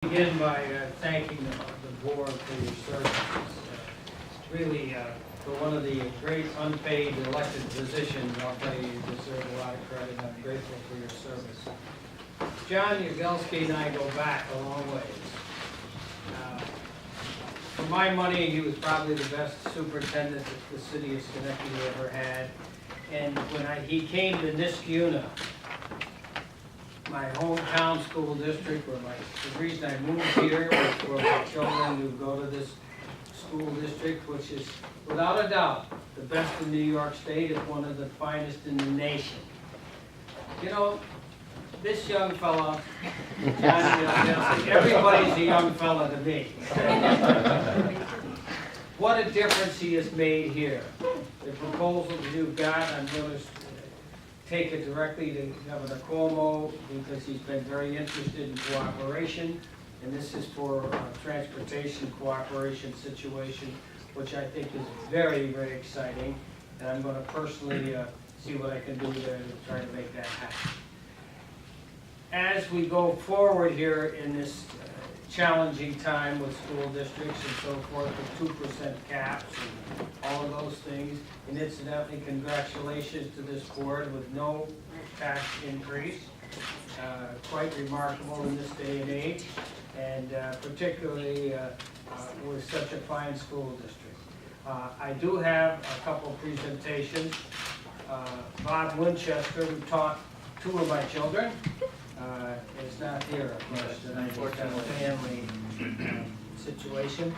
Begin by thanking the board for your service. Really, for one of the great unpaid elected positions, I'll tell you, you deserve a lot of credit. I'm grateful for your service. John Yagelski and I go back a long ways. For my money, he was probably the best superintendent that the city of Schenectady ever had. And when he came to Niskayuna, my hometown school district, the reason I moved here was for my children to go to this school district, which is without a doubt the best in New York State. It's one of the finest in the nation. You know, this young fella, everybody's a young fella to me. What a difference he has made here. The proposals you've got, I'm going to take it directly to Governor Cuomo because he's been very interested in cooperation, and this is for a transportation cooperation situation, which I think is very, very exciting, and I'm going to personally see what I can do to try to make that happen. As we go forward here in this challenging time with school districts and so forth, with 2% caps and all of those things. And incidentally, congratulations to this board with no tax increase. Quite remarkable in this day and age, and particularly with such a fine school district. I do have a couple presentations. Bob Winchester, who taught two of my children, is not here, of course, and I just have a family situation.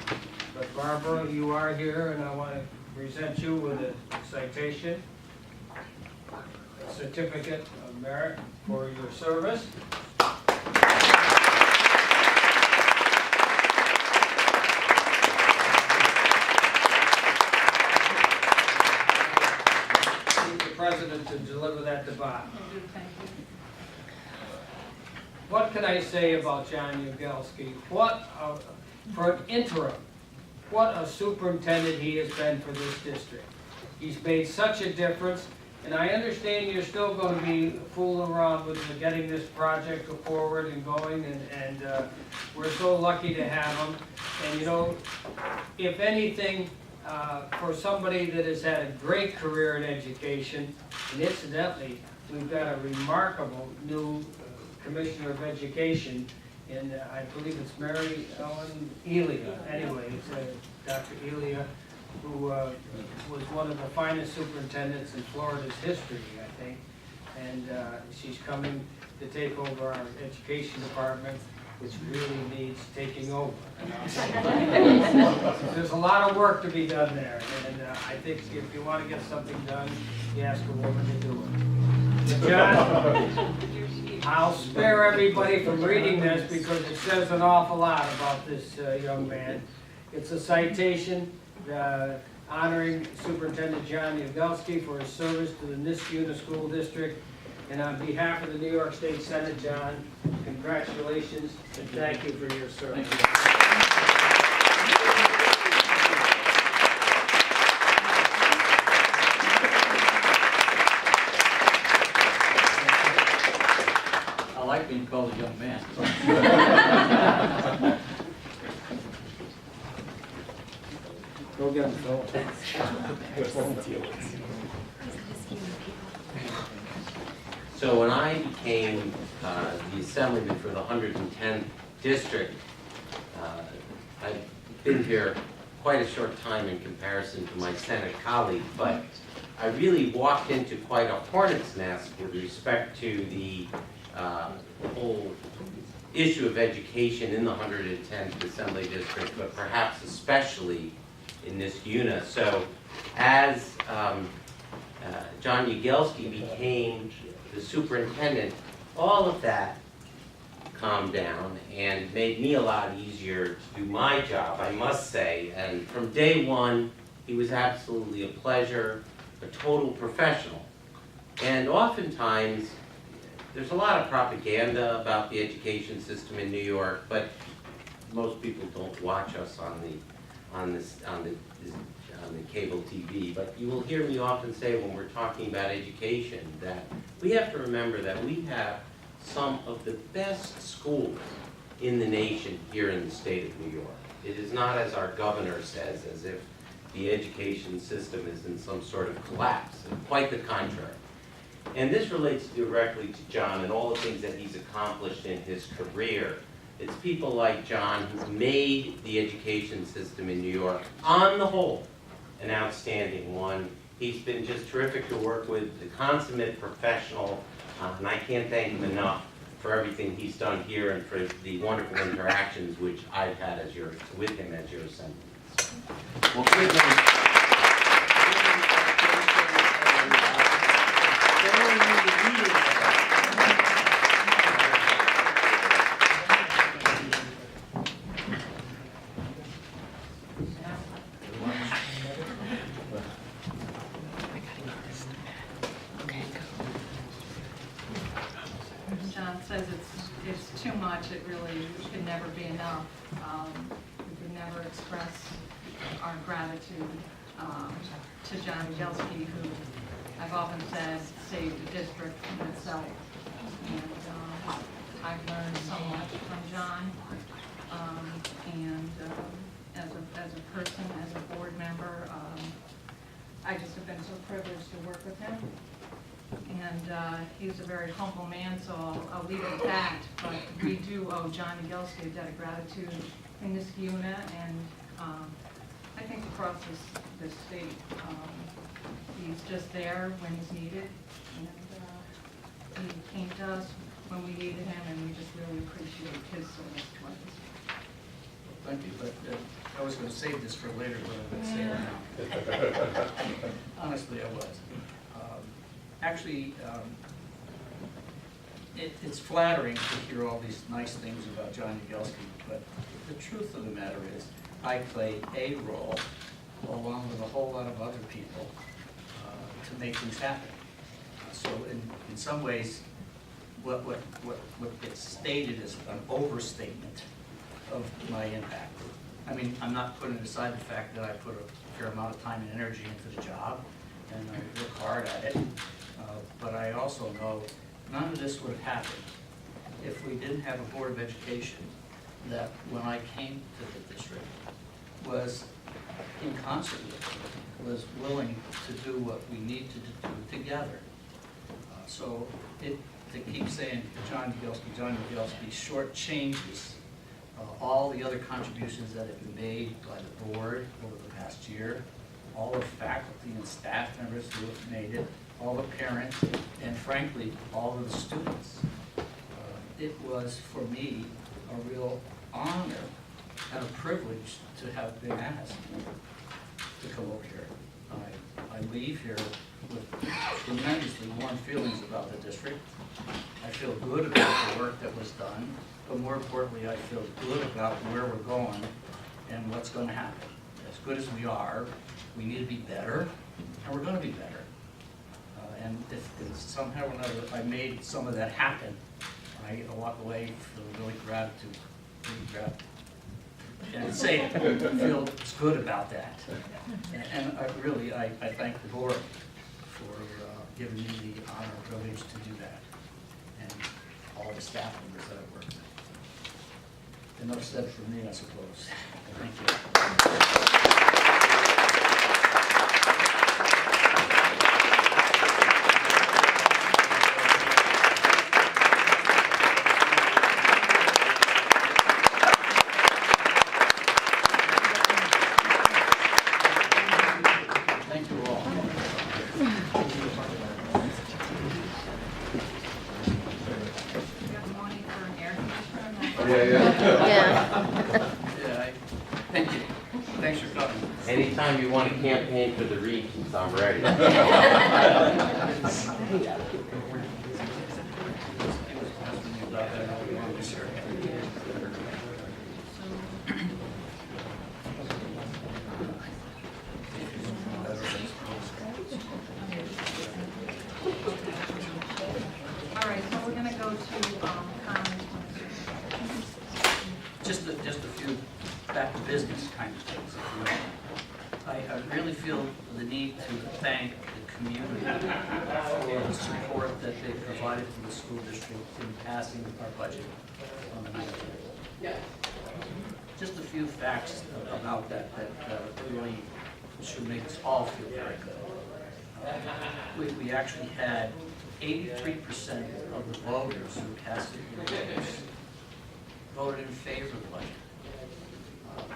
But Barbara, you are here, and I want to present you with a citation, a certificate of merit for your service. Need the president to deliver that to Bob. Thank you. What can I say about John Yagelski? For an interim, what a superintendent he has been for this district. He's made such a difference, and I understand you're still going to be fooling around with getting this project forward and going, and we're so lucky to have him. And you know, if anything, for somebody that has had a great career in education, and incidentally, we've got a remarkable new Commissioner of Education, and I believe it's Mary Ellen Elia. Anyway, it's Dr. Elia, who was one of the finest superintendents in Florida's history, I think. And she's coming to take over our education department, which really needs taking over. There's a lot of work to be done there, and I think if you want to get something done, you ask a woman to do it. John, I'll spare everybody from reading this because it says an awful lot about this young man. It's a citation honoring Superintendent John Yagelski for his service to the Niskayuna School District. And on behalf of the New York State Senate, John, congratulations and thank you for your service. I like being called a young man. Go get him, Phil. So when I became the assemblyman for the 110th district, I've been here quite a short time in comparison to my Senate colleague, but I really walked into quite a hornet's nest with respect to the whole issue of education in the 110th Assembly District, but perhaps especially in Niskayuna. So as John Yagelski became the superintendent, all of that calmed down and made me a lot easier to do my job, I must say. And from day one, he was absolutely a pleasure, a total professional. And oftentimes, there's a lot of propaganda about the education system in New York, but most people don't watch us on the cable TV. But you will hear me often say when we're talking about education that we have to remember that we have some of the best schools in the nation here in the state of New York. It is not, as our governor says, as if the education system is in some sort of collapse. Quite the contrary. And this relates directly to John and all the things that he's accomplished in his career. It's people like John who made the education system in New York, on the whole, an outstanding one. He's been just terrific to work with, the consummate professional, and I can't thank him enough for everything he's done here and for the wonderful interactions which I've had with him as your assemblyman. Well, good John says it's too much. It really could never be enough. We could never express our gratitude to John Gelski, who I've often said saved the district from itself. And I've learned so much from John. And as a person, as a board member, I just have been so privileged to work with him. And he's a very humble man, so I'll leave it at that. But we do owe John Gelski a debt of gratitude in Niskayuna and I think across this state. He's just there when he's needed, and he came to us when we needed him, and we just really appreciate his service to our district. Thank you, but I was going to save this for later, but I'm going to say it now. Honestly, I was. Actually, it's flattering to hear all these nice things about John Yagelski, but the truth of the matter is I play a role along with a whole lot of other people to make things happen. So in some ways, what gets stated is an overstatement of my impact. I mean, I'm not putting aside the fact that I put a fair amount of time and energy into the job, and I work hard at it. But I also know none of this would have happened if we didn't have a Board of Education that, when I came to the district, was in concert with me, was willing to do what we need to do together. So to keep saying John Yagelski shortchanges all the other contributions that have been made by the board over the past year, all the faculty and staff members who have made it, all the parents, and frankly, all of the students. It was, for me, a real honor and a privilege to have been asked to come over here. I leave here with tremendously warm feelings about the district. I feel good about the work that was done, but more importantly, I feel good about where we're going and what's going to happen. As good as we are, we need to be better, and we're going to be better. And if somehow or another I made some of that happen, I get to walk away feeling really gratitude. And say it, feel good about that. And I thank the board for giving me the honor and privilege to do that, and all the staff members that I work with. Enough said for me, I suppose. Thank you. Thank you. Thanks for coming. Anytime you want to campaign for the Regents, I'm ready. All right, so we're going to go to comments. Just a few back to business kind of things, if you will. I really feel the need to thank the community for the support that they provided to the school district in passing our budget on the 9th. Just a few facts about that really should make us all feel very good. We actually had 83% of the voters who casted their votes voted in favor of the budget.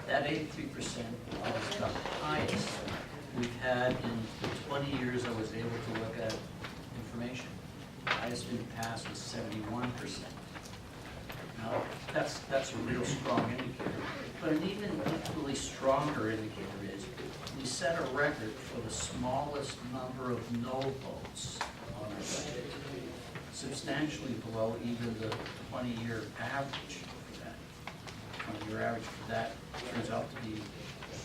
That 83% was the highest we've had in the 20 years I was able to look at information. The highest in the past was 71%. Now, that's a real strong indicator. But an even equally stronger indicator is we set a record for the smallest number of no votes on our budget, substantially below even the 20-year average for that. 20-year average for that turns out to be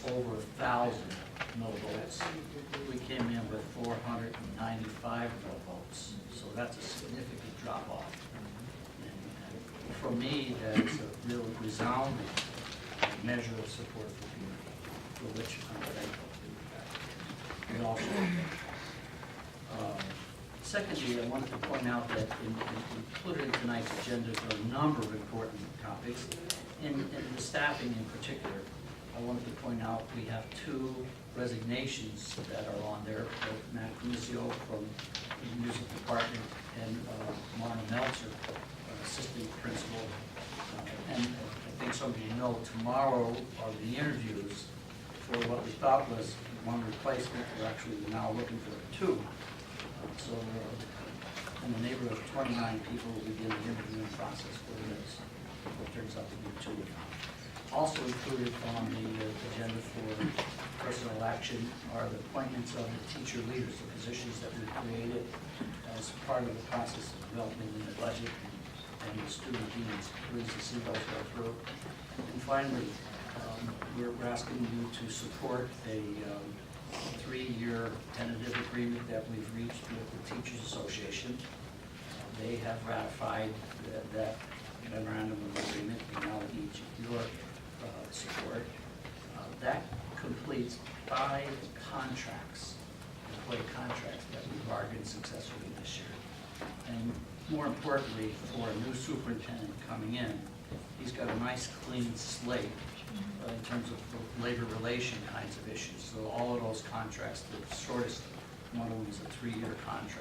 over 1,000 no votes. We came in with 495 no votes, so that's a significant drop off. And for me, that's a real resounding measure of support for the community, for which I'm thankful. We also, secondly, I wanted to point out that included in tonight's agenda are a number of important topics. In the staffing in particular, I wanted to point out we have 2 resignations that are on there. Matt Crucio from the music department and Marna Meltzer, assistant principal. And I think some of you know, tomorrow are the interviews for what we thought was 1 replacement. We're actually now looking for 2. So in the neighborhood of 29 people will begin the interviewing process for this. What turns out to be 2 now. Also included on the agenda for personnel action are the appointments of the teacher leaders, the positions that we created as part of the process of development in the budget and the student deans. Pleased to see those go through. And finally, we're asking you to support a 3-year tentative agreement that we've reached with the Teachers Association. They have ratified that memorandum of agreement. We now need your support. That completes 5 contracts, employee contracts, that we bargained successfully this year. And more importantly, for a new superintendent coming in, he's got a nice clean slate in terms of the labor relation kinds of issues. So all of those contracts, the shortest one of them is a 3-year contract.